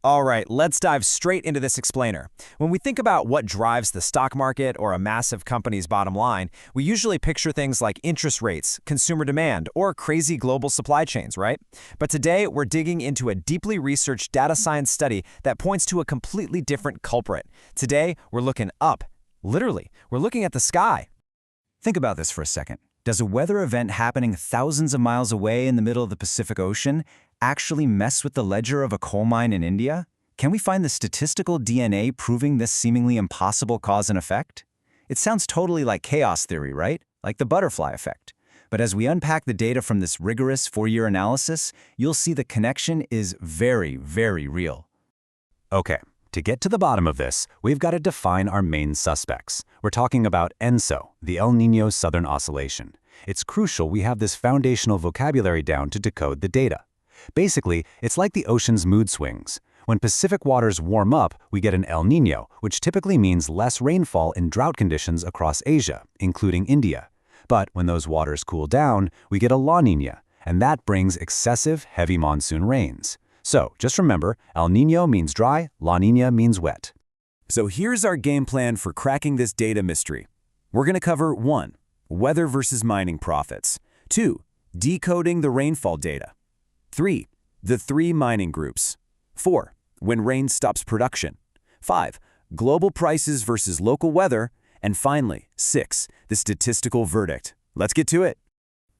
All right, let's dive straight into this explainer. When we think about what drives the stock market or a massive company's bottom line, we usually picture things like interest rates, consumer demand, or crazy global supply chains, right? But today, we're digging into a deeply researched data science study that points to a completely different culprit. Today, we're looking up. Literally, we're looking at the sky. Think about this for a second. Does a weather event happening thousands of miles away in the middle of the Pacific Ocean actually mess with the ledger of a coal mine in India? Can we find the statistical DNA proving this seemingly impossible cause and effect? It sounds totally like chaos theory, right? Like the butterfly effect. But as we unpack the data from this rigorous 4-year analysis, you'll see the connection is very, very real. Okay, to get to the bottom of this, we've got to define our main suspects. We're talking about ENSO, the El Niño Southern Oscillation. It's crucial we have this foundational vocabulary down to decode the data. Basically, it's like the ocean's mood swings. When Pacific waters warm up, we get an El Niño, which typically means less rainfall in drought conditions across Asia, including India. But when those waters cool down, we get a La Niña, and that brings excessive, heavy monsoon rains. So, just remember, El Niño means dry, La Niña means wet. So here's our game plan for cracking this data mystery. We're going to cover 1. Weather versus mining profits. 2. Decoding the rainfall data. 3. The 3 mining groups. 4. When rain stops production. 5. Global prices versus local weather. And finally, 6. The statistical verdict. Let's get to it.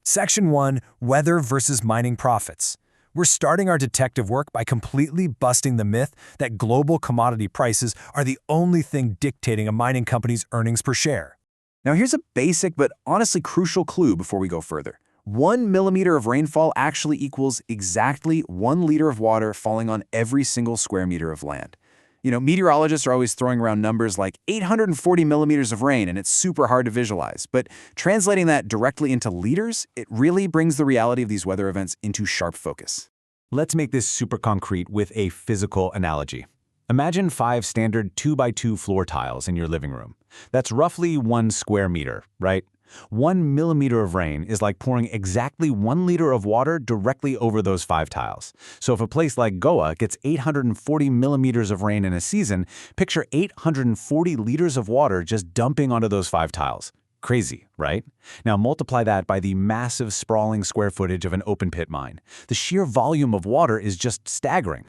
Section 1. Weather versus mining profits. We're starting our detective work by completely busting the myth that global commodity prices are the only thing dictating a mining company's earnings per share. Now here's a basic but honestly crucial clue before we go further. 1 millimeter of rainfall actually equals exactly 1 liter of water falling on every single square meter of land. You know, meteorologists are always throwing around numbers like 840 millimeters of rain, and it's super hard to visualize. But translating that directly into liters, it really brings the reality of these weather events into sharp focus. Let's make this super concrete with a physical analogy. Imagine 5 standard 2x2 floor tiles in your living room. That's roughly 1 square meter, right? 1 millimeter of rain is like pouring exactly 1 liter of water directly over those 5 tiles. So if a place like Goa gets 840 millimeters of rain in a season, picture 840 liters of water just dumping onto those 5 tiles. Crazy, right? Now multiply that by the massive sprawling square footage of an open pit mine. The sheer volume of water is just staggering.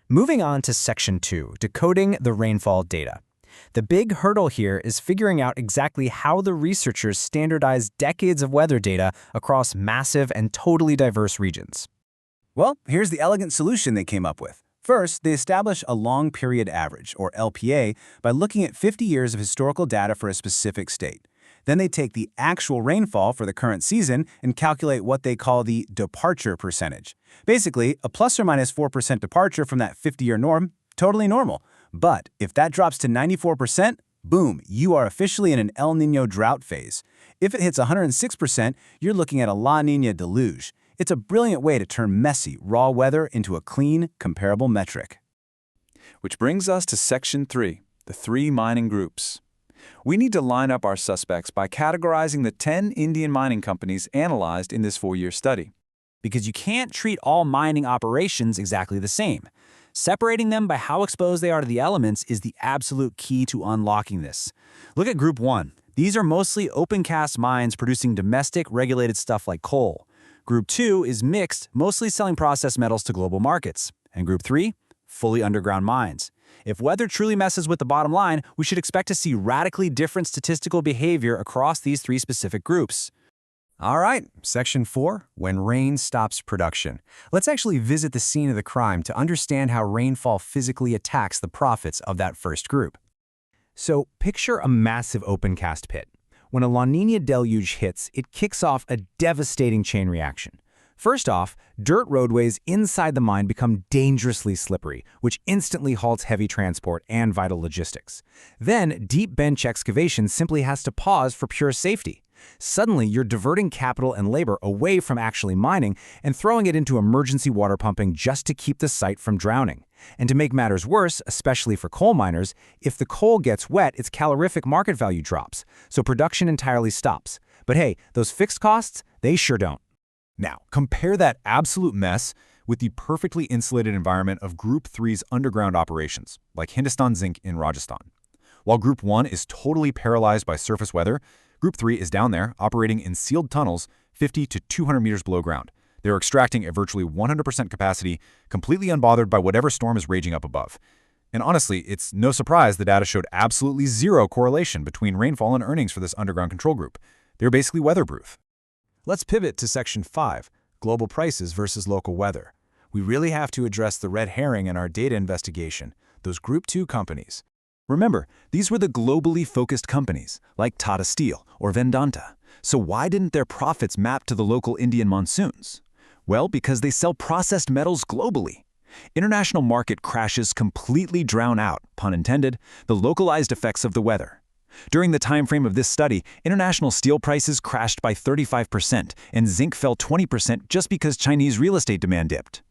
Moving on to Section 2, decoding the rainfall data. The big hurdle here is figuring out exactly how the researchers standardize decades of weather data across massive and totally diverse regions. Well, here's the elegant solution they came up with. First, they establish a long period average, or LPA, by looking at 50 years of historical data for a specific state. Then they take the actual rainfall for the current season and calculate what they call the departure percentage. Basically, a plus or minus 4% departure from that 50-year norm, totally normal. But if that drops to 94%, boom, you are officially in an El Niño drought phase. If it hits 106%, you're looking at a La Niña deluge. It's a brilliant way to turn messy, raw weather into a clean, comparable metric. Which brings us to Section 3, the 3 mining groups. We need to line up our suspects by categorizing the 10 Indian mining companies analyzed in this 4-year study. Because you can't treat all mining operations exactly the same. Separating them by how exposed they are to the elements is the absolute key to unlocking this. Look at Group 1. These are mostly open-cast mines producing domestic regulated stuff like coal. Group 2 is mixed, mostly selling processed metals to global markets. And Group 3, fully underground mines. If weather truly messes with the bottom line, we should expect to see radically different statistical behavior across these 3 specific groups. All right, Section 4, when rain stops production. Let's actually visit the scene of the crime to understand how rainfall physically attacks the profits of that first group. So picture a massive open-cast pit. When a La Niña deluge hits, it kicks off a devastating chain reaction. First off, dirt roadways inside the mine become dangerously slippery, which instantly halts heavy transport and vital logistics. Then, deep bench excavation simply has to pause for pure safety. Suddenly, you're diverting capital and labor away from actually mining and throwing it into emergency water pumping just to keep the site from drowning. And to make matters worse, especially for coal miners, if the coal gets wet, its calorific market value drops, so production entirely stops. But hey, those fixed costs, they sure don't. Now, compare that absolute mess with the perfectly insulated environment of Group 3's underground operations, like Hindustan Zinc in Rajasthan. While Group 1 is totally paralyzed by surface weather, Group 3 is down there, operating in sealed tunnels 50 to 200 meters below ground. They're extracting at virtually 100% capacity, completely unbothered by whatever storm is raging up above. And honestly, it's no surprise the data showed absolutely zero correlation between rainfall and earnings for this underground control group. They're basically weatherproof. Let's pivot to Section 5, Global Prices versus Local Weather. We really have to address the red herring in our data investigation, those Group 2 companies. Remember, these were the globally focused companies, like Tata Steel or Vedanta. So why didn't their profits map to the local Indian monsoons? Well, because they sell processed metals globally. International market crashes completely drown out, pun intended, the localized effects of the weather. During the time frame of this study, international steel prices crashed by 35% and zinc fell 20% just because Chinese real estate demand dipped.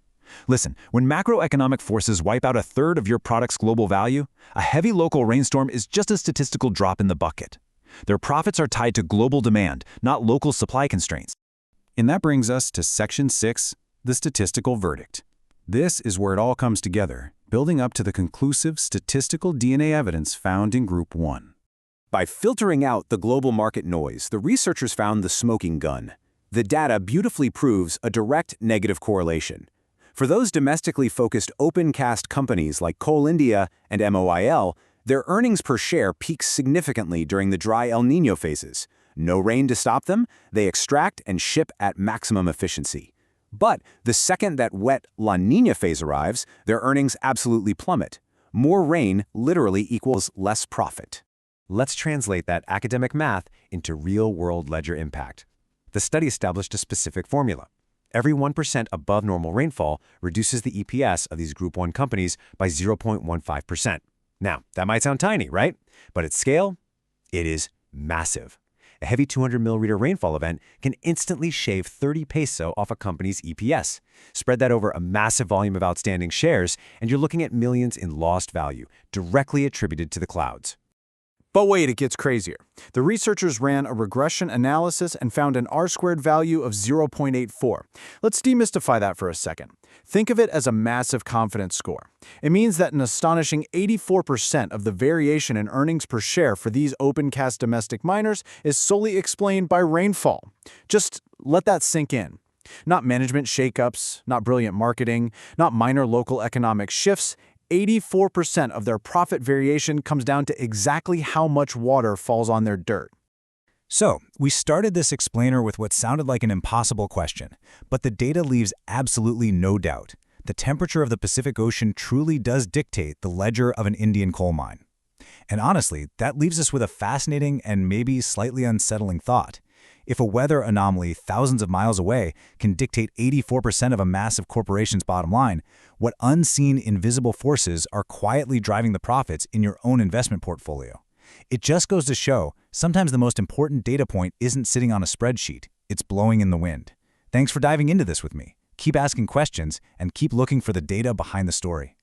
Listen, when macroeconomic forces wipe out a third of your product's global value, a heavy local rainstorm is just a statistical drop in the bucket. Their profits are tied to global demand, not local supply constraints. And that brings us to Section 6, the statistical verdict. This is where it all comes together, building up to the conclusive statistical DNA evidence found in Group 1. By filtering out the global market noise, the researchers found the smoking gun. The data beautifully proves a direct negative correlation. For those domestically focused open-cast companies like Coal India and MOIL, their earnings per share peaks significantly during the dry El Niño phases. No rain to stop them, they extract and ship at maximum efficiency. But the second that wet La Niña phase arrives, their earnings absolutely plummet. More rain literally equals less profit. Let's translate that academic math into real-world ledger impact. The study established a specific formula. Every 1% above normal rainfall reduces the EPS of these Group 1 companies by 0.15%. Now, that might sound tiny, right? But at scale, it is massive. A heavy 200 milliliter rainfall event can instantly shave 30 peso off a company's EPS. Spread that over a massive volume of outstanding shares, and you're looking at millions in lost value, directly attributed to the clouds. But wait, it gets crazier. The researchers ran a regression analysis and found an R-squared value of 0.84. Let's demystify that for a second. Think of it as a massive confidence score. It means that an astonishing 84% of the variation in earnings per share for these open-cast domestic miners is solely explained by rainfall. Just let that sink in. Not management shakeups, not brilliant marketing, not minor local economic shifts. 84% of their profit variation comes down to exactly how much water falls on their dirt. So, we started this explainer with what sounded like an impossible question, but the data leaves absolutely no doubt. The temperature of the Pacific Ocean truly does dictate the ledger of an Indian coal mine. And honestly, that leaves us with a fascinating and maybe slightly unsettling thought. If a weather anomaly thousands of miles away can dictate 84% of a massive corporation's bottom line, what unseen invisible forces are quietly driving the profits in your own investment portfolio? It just goes to show, sometimes the most important data point isn't sitting on a spreadsheet, it's blowing in the wind. Thanks for diving into this with me. Keep asking questions and keep looking for the data behind the story.